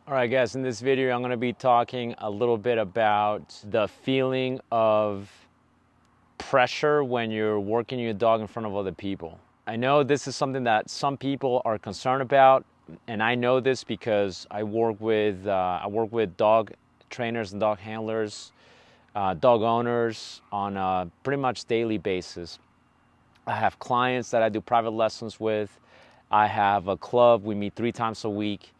All right, guys, in this video, I'm going to be talking a little bit about the feeling of pressure when you're working your dog in front of other people. I know this is something that some people are concerned about, and I know this because I work with dog trainers and dog handlers, dog owners on a pretty much daily basis. I have clients that I do private lessons with. I have a club. We meet 3 times a week.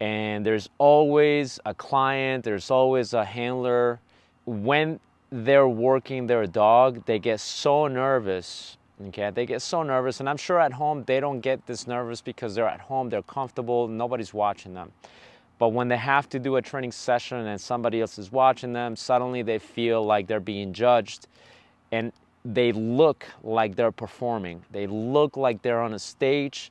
And there's always a client, there's always a handler. When they're working their dog, they get so nervous, okay? They get so nervous, and I'm sure at home they don't get this nervous because they're at home, they're comfortable, nobody's watching them. But when they have to do a training session and somebody else is watching them, suddenly they feel like they're being judged, and they look like they're performing. They look like they're on a stage,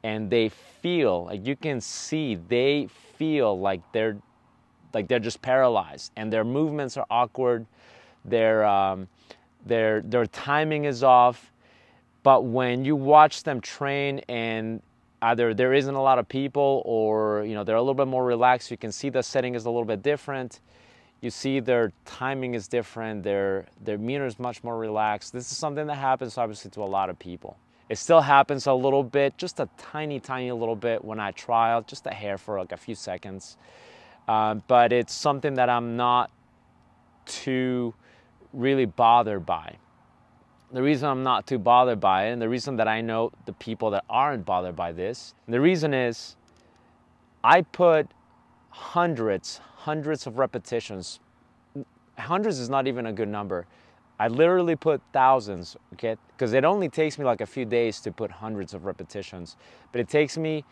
and they feel, like you can see, they feel like they're just paralyzed, and their movements are awkward, their timing is off. But when you watch them train and either there isn't a lot of people or they're a little bit more relaxed, you can see the setting is a little bit different. You see their timing is different, their demeanor is much more relaxed. This is something that happens obviously to a lot of people. It still happens a little bit, just a tiny little bit when I trial, just a hair for like a few seconds. But it's something that I'm not too really bothered by. The reason I'm not too bothered by it, and the reason that I know the people that aren't bothered by this, the reason is I put hundreds of repetitions. Hundreds is not even a good number. I literally put thousands, okay? Because it only takes me like a few days to put hundreds of repetitions, but it takes me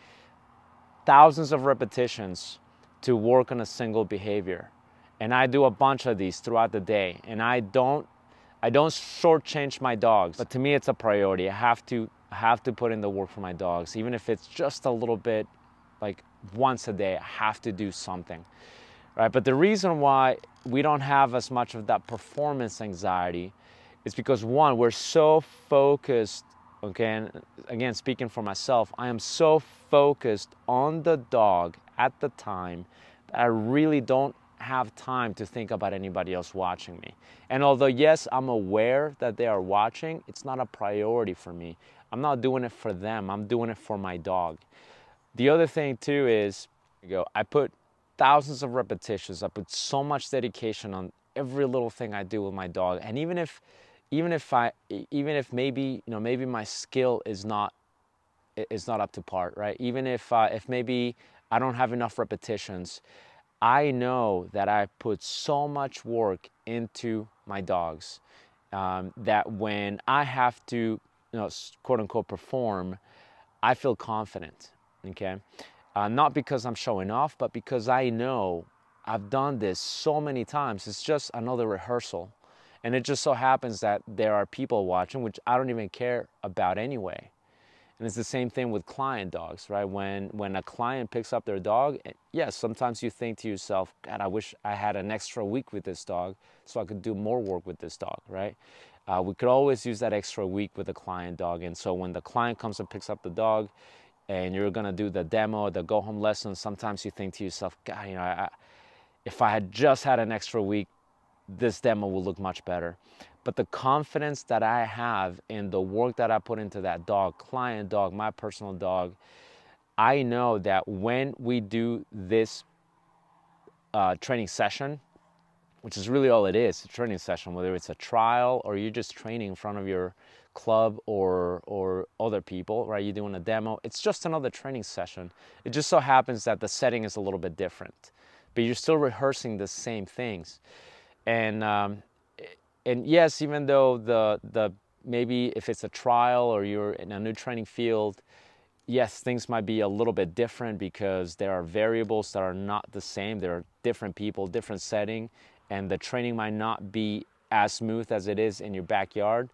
thousands of repetitions to work on a single behavior. And I do a bunch of these throughout the day, and I don't shortchange my dogs, but to me it's a priority. I have to put in the work for my dogs, even if it's just a little bit, like once a day. I have to do something. Right, but the reason why we don't have as much of that performance anxiety is because, one, we're so focused, okay, and again, speaking for myself, I am so focused on the dog at the time that I really don't have time to think about anybody else watching me. And although, yes, I'm aware that they are watching, it's not a priority for me. I'm not doing it for them, I'm doing it for my dog. The other thing too is, I put thousands of repetitions. I put so much dedication on every little thing I do with my dog. And even if maybe maybe my skill is not up to par, right? Even if maybe I don't have enough repetitions, I know that I put so much work into my dogs that when I have to, quote unquote, perform, I feel confident. Okay. Not because I'm showing off, but because I know I've done this so many times. It's just another rehearsal. And it just so happens that there are people watching, which I don't even care about anyway. And it's the same thing with client dogs, right? When a client picks up their dog, yes, sometimes you think to yourself, God, I wish I had an extra week with this dog so I could do more work with this dog, right? We could always use that extra week with a client dog. And so when the client comes and picks up the dog, and you're gonna do the demo, the go-home lesson, sometimes you think to yourself, God, if I had just had an extra week, this demo will look much better. But the confidence that I have in the work that I put into that dog, client dog, my personal dog, I know that when we do this training session, which is really all it is, a training session, whether it's a trial or you're just training in front of your club or other people, right? You're doing a demo. It's just another training session. It just so happens that the setting is a little bit different, but you're still rehearsing the same things. And yes, even though the maybe if it's a trial or you're in a new training field, yes, things might be a little bit different because there are variables that are not the same. There are different people, different setting, and the training might not be as smooth as it is in your backyard.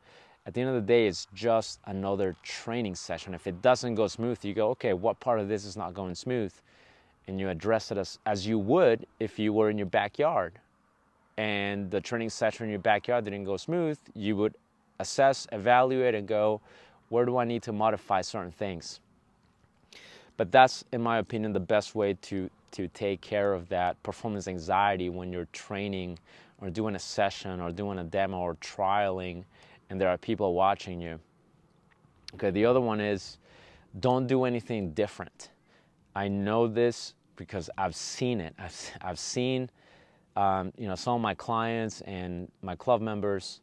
At the end of the day, it's just another training session. If it doesn't go smooth, you go, okay, what part of this is not going smooth? And you address it as you would if you were in your backyard. And the training session in your backyard didn't go smooth, you would assess, evaluate, and go, where do I need to modify certain things? But that's, in my opinion, the best way to to take care of that performance anxiety when you're training or doing a session or doing a demo or trialing and there are people watching you. Okay, the other one is don't do anything different. I know this because I've seen it. I've seen some of my clients and my club members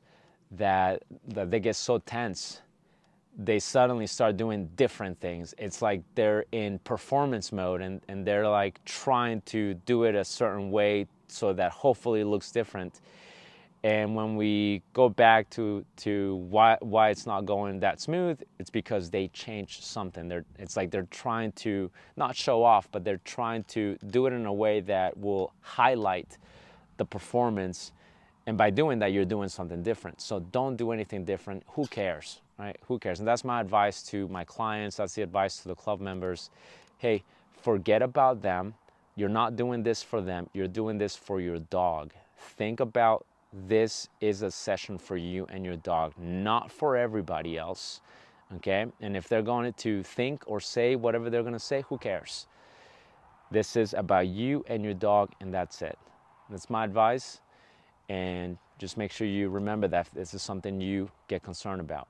that they get so tense. They suddenly start doing different things. It's like they're in performance mode and they're like trying to do it a certain way so that hopefully it looks different. And when we go back to why it's not going that smooth, it's because they changed something. It's like they're trying to not show off, but they're trying to do it in a way that will highlight the performance. And by doing that, you're doing something different. So don't do anything different. Who cares, right? Who cares? And that's my advice to my clients. That's the advice to the club members. Hey, forget about them. You're not doing this for them. You're doing this for your dog. Think about this is a session for you and your dog, not for everybody else, okay? And if they're going to think or say whatever they're going to say, who cares? This is about you and your dog, and that's it. That's my advice, and just make sure you remember that this is something you get concerned about.